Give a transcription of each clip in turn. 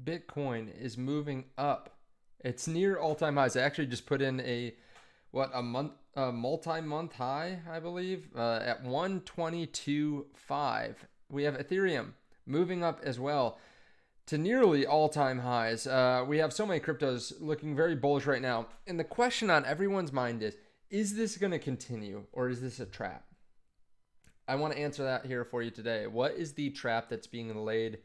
Bitcoin is moving up. It's near all-time highs. I actually just put in a multi-month high, I believe, at 122.5. We have Ethereum moving up as well to nearly all-time highs. We have so many cryptos looking very bullish right now. And the question on everyone's mind is this going to continue or is this a trap? I want to answer that here for you today. What is the trap that's being laid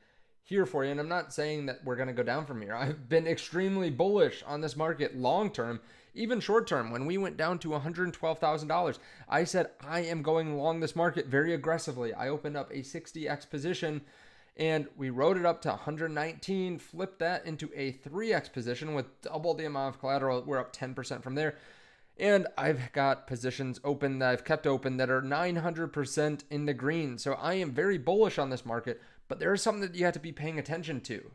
here for you? And I'm not saying that we're going to go down from here. I've been extremely bullish on this market long-term, even short-term. When we went down to $112,000, I said, I am going long this market very aggressively. I opened up a 60x position and we rode it up to 119, flipped that into a 3x position with double the amount of collateral. We're up 10% from there. And I've got positions open that I've kept open that are 900% in the green. So I am very bullish on this market, but there is something that you have to be paying attention to,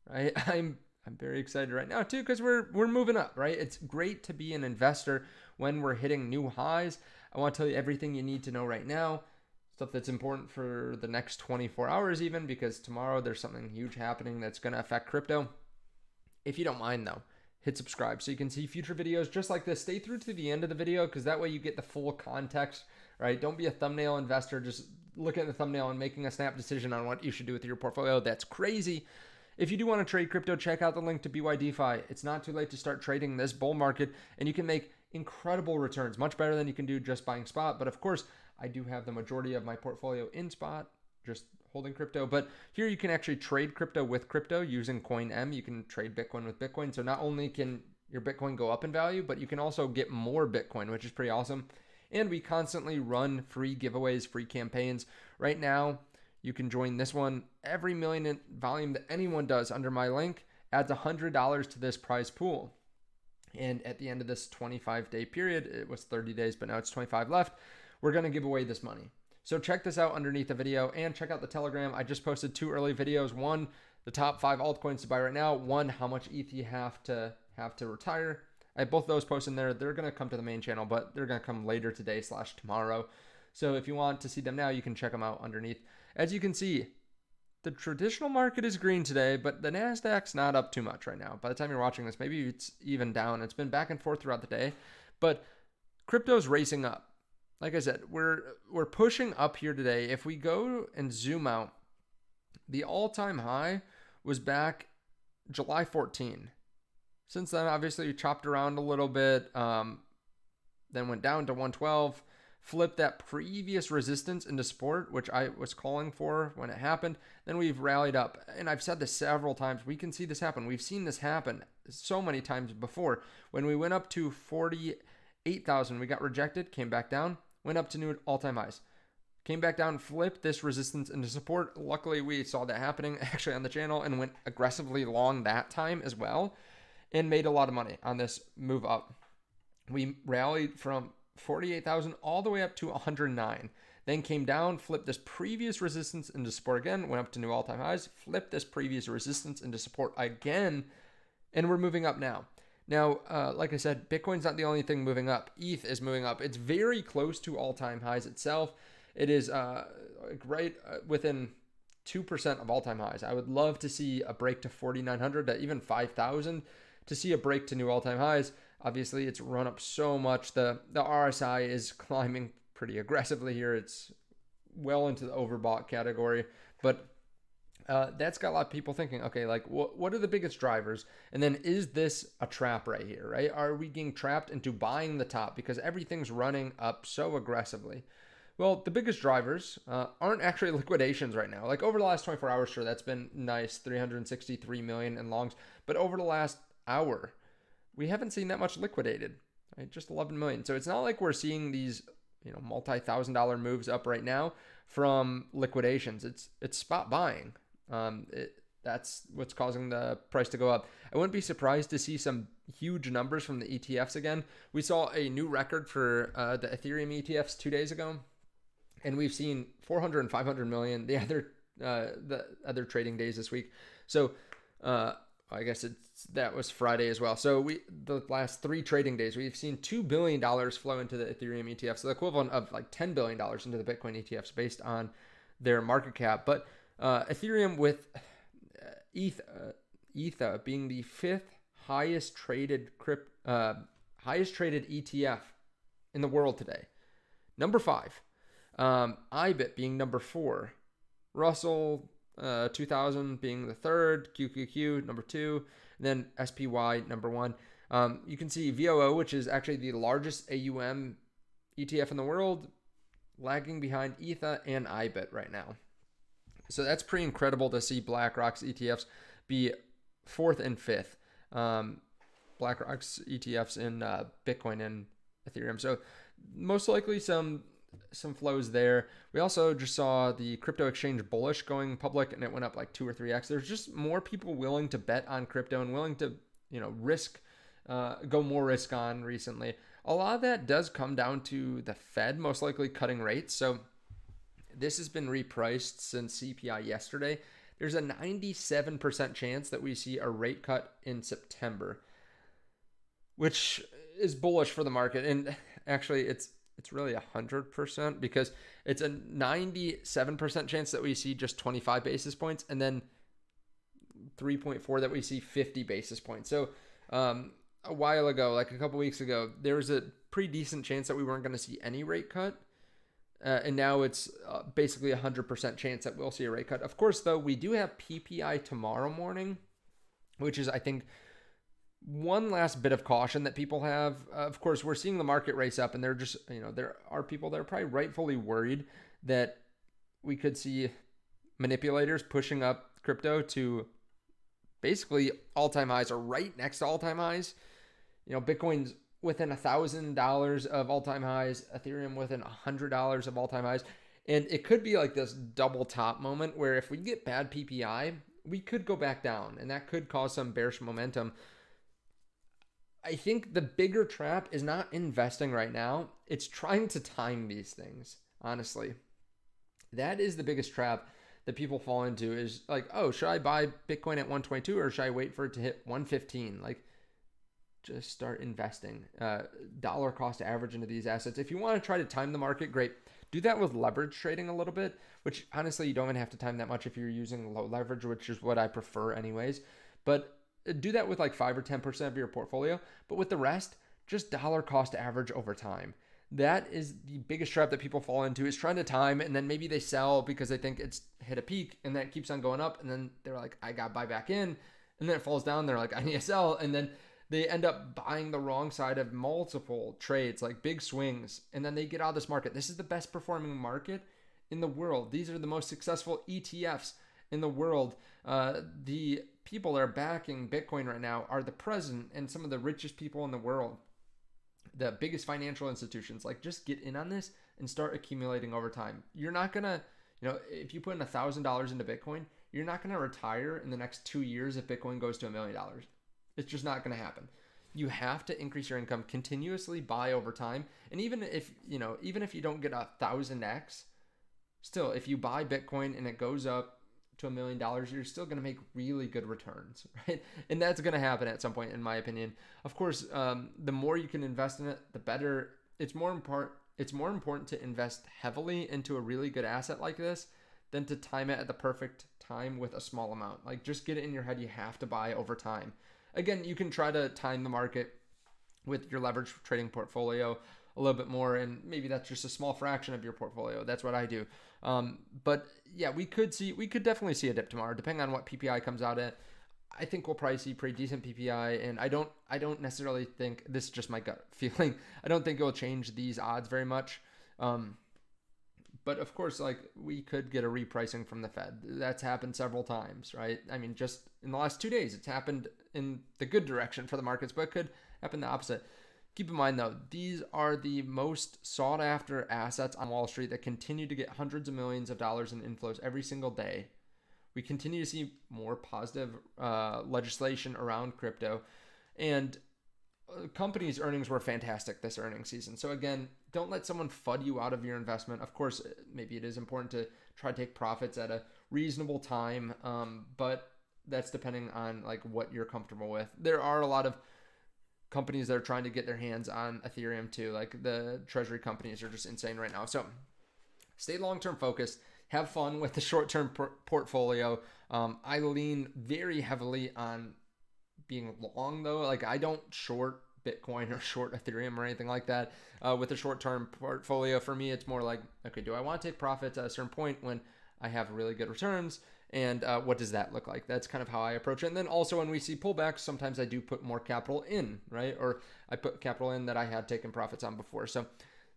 right? I'm very excited right now too because we're moving up, right? It's great to be an investor when we're hitting new highs. I want to tell you everything you need to know right now, stuff that's important for the next 24 hours even, because tomorrow there's something huge happening that's going to affect crypto. If you don't mind though, hit subscribe so you can see future videos just like this. Stay through to the end of the video because that way you get the full context, right? Don't be a thumbnail investor just looking at the thumbnail and making a snap decision on what you should do with your portfolio. That's crazy. If you do want to trade crypto, check out the link to BYDeFi. It's not too late to start trading this bull market and you can make incredible returns, much better than you can do just buying spot. But of course, I do have the majority of my portfolio in spot, just holding crypto. But here you can actually trade crypto with crypto using CoinM. You can trade Bitcoin with Bitcoin. So not only can your Bitcoin go up in value, but you can also get more Bitcoin, which is pretty awesome. And we constantly run free giveaways, free campaigns. Right now, you can join this one. Every million in volume that anyone does under my link adds $100 to this prize pool. And at the end of this 25-day period, it was 30 days, but now it's 25 left, we're going to give away this money. So check this out underneath the video and check out the Telegram. I just posted 2 early videos. One, the top 5 altcoins to buy right now. One, how much ETH you have to retire. I have both those posted in there. They're going to come to the main channel, but they're going to come later today / tomorrow. So if you want to see them now, you can check them out underneath. As you can see, the traditional market is green today, but the NASDAQ's not up too much right now. By the time you're watching this, maybe it's even down. It's been back and forth throughout the day, but crypto's racing up. Like I said, we're pushing up here today. If we go and zoom out, the all-time high was back July 14. Since then, obviously, we chopped around a little bit, then went down to 112, flipped that previous resistance into support, which I was calling for when it happened. Then we've rallied up. And I've said this several times. We can see this happen. We've seen this happen so many times before. When we went up to 48,000, we got rejected, came back down, went up to new all-time highs. Came back down, flipped this resistance into support. Luckily, we saw that happening actually on the channel and went aggressively long that time as well and made a lot of money on this move up. We rallied from 48,000 all the way up to 109. Then came down, flipped this previous resistance into support again, went up to new all-time highs, flipped this previous resistance into support again, and we're moving up now. Now, like I said, Bitcoin's not the only thing moving up. ETH is moving up. It's very close to all-time highs itself. It is right within 2% of all-time highs. I would love to see a break to 4,900, to even 5,000, to see a break to new all-time highs. Obviously, it's run up so much. The RSI is climbing pretty aggressively here. It's well into the overbought category, but that's got a lot of people thinking, okay, like what are the biggest drivers? And then is this a trap right here, right? Are we getting trapped into buying the top because everything's running up so aggressively? Well, the biggest drivers aren't actually liquidations right now. Like over the last 24 hours, sure, that's been nice, 363 million in longs. But over the last hour, we haven't seen that much liquidated, right? Just 11 million. So it's not like we're seeing these, multi-$1,000 moves up right now from liquidations. It's spot buying. That's what's causing the price to go up. I wouldn't be surprised to see some huge numbers from the ETFs again. We saw a new record for the Ethereum ETFs 2 days ago, and we've seen 400 and 500 million the other trading days this week. So I guess that was Friday as well. So the last 3 trading days, we've seen $2 billion flow into the Ethereum ETFs, so the equivalent of like $10 billion into the Bitcoin ETFs based on their market cap. But Ethereum with ETH ETHA being the fifth highest traded ETF in the world today. Number 5, IBIT being number 4, Russell 2000 being the third, QQQ number 2, and then SPY number 1. You can see VOO, which is actually the largest AUM ETF in the world, lagging behind ETHA and IBIT right now. So that's pretty incredible to see BlackRock's ETFs be 4th and 5th. BlackRock's ETFs in Bitcoin and Ethereum. So most likely some flows there. We also just saw the crypto exchange Bullish going public, and it went up like 2 or 3x. There's just more people willing to bet on crypto and willing to, risk, go more risk on recently. A lot of that does come down to the Fed most likely cutting rates. So this has been repriced since CPI yesterday. There's a 97% chance that we see a rate cut in September, which is bullish for the market. And actually it's really 100% because it's a 97% chance that we see just 25 basis points and then 3.4 that we see 50 basis points. So a while ago, like a couple weeks ago, there was a pretty decent chance that we weren't going to see any rate cut. And now it's basically 100% chance that we'll see a rate cut. Of course, though, we do have PPI tomorrow morning, which is, I think, one last bit of caution that people have. Of course, we're seeing the market race up, and they're just, there are people that are probably rightfully worried that we could see manipulators pushing up crypto to basically all-time highs or right next to all-time highs. Bitcoin's within $1,000 of all-time highs, Ethereum within $100 of all-time highs. And it could be like this double top moment where if we get bad PPI, we could go back down, and that could cause some bearish momentum. I think the bigger trap is not investing right now. It's trying to time these things, honestly. That is the biggest trap that people fall into, is like, oh, should I buy Bitcoin at 122 or should I wait for it to hit 115? Like, just start investing. Dollar cost average into these assets. If you want to try to time the market, great. Do that with leverage trading a little bit, which honestly, you don't even have to time that much if you're using low leverage, which is what I prefer anyways. But do that with like 5 or 10% of your portfolio. But with the rest, just dollar cost average over time. That is the biggest trap that people fall into, is trying to time, and then maybe they sell because they think it's hit a peak, and then it keeps on going up, and then they're like, I got to buy back in, and then it falls down. They're like, I need to sell, and then they end up buying the wrong side of multiple trades, like big swings, and then they get out of this market. This is the best performing market in the world. These are the most successful ETFs in the world. The people that are backing Bitcoin right now are the president and some of the richest people in the world, the biggest financial institutions. Like, just get in on this and start accumulating over time. You're not going to, if you put in $1,000 into Bitcoin, you're not going to retire in the next 2 years if Bitcoin goes to $1 million. It's just not going to happen. You have to increase your income, continuously buy over time. And even if you don't get 1,000x, still, if you buy Bitcoin and it goes up to $1 million, you're still going to make really good returns, right? And that's going to happen at some point, in my opinion. Of course, the more you can invest in it, the better. It's more important to invest heavily into a really good asset like this than to time it at the perfect time with a small amount. Like, just get it in your head, you have to buy over time. Again, you can try to time the market with your leverage trading portfolio a little bit more, and maybe that's just a small fraction of your portfolio. That's what I do. But yeah, we could definitely see a dip tomorrow, depending on what PPI comes out at. I think we'll probably see pretty decent PPI, and I don't necessarily think, this is just my gut feeling, I don't think it will change these odds very much. But of course, like, we could get a repricing from the Fed. That's happened several times, right? I mean, just in the last 2 days, it's happened in the good direction for the markets, but it could happen the opposite. Keep in mind, though, these are the most sought after assets on Wall Street that continue to get hundreds of millions of dollars in inflows every single day. We continue to see more positive legislation around crypto, and companies' earnings were fantastic this earnings season. So again, don't let someone FUD you out of your investment. Of course, maybe it is important to try to take profits at a reasonable time, but that's depending on like what you're comfortable with. There are a lot of companies that are trying to get their hands on Ethereum too. Like, the treasury companies are just insane right now. So stay long-term focused. have fun with the short-term portfolio. I lean very heavily on being long though. Like I don't short Bitcoin or short Ethereum or anything like that. With a short-term portfolio, for me, it's more like, okay, do I want to take profits at a certain point when I have really good returns? And what does that look like? That's kind of how I approach it. And then also when we see pullbacks, sometimes I do put more capital in, right? Or I put capital in that I had taken profits on before. So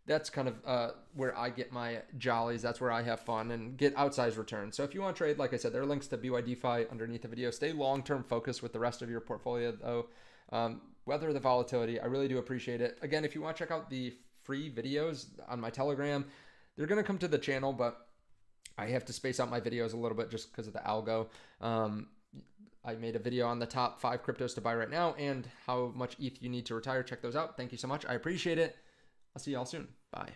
that's kind of where I get my jollies. That's where I have fun and get outsized returns. So if you want to trade, like I said, there are links to BYDeFi underneath the video. Stay long-term focused with the rest of your portfolio though. Weather the volatility. I really do appreciate it. Again, if you want to check out the free videos on my Telegram, they're going to come to the channel, but I have to space out my videos a little bit just because of the algo. I made a video on the top 5 cryptos to buy right now and how much ETH you need to retire. Check those out. Thank you so much. I appreciate it. I'll see y'all soon. Bye.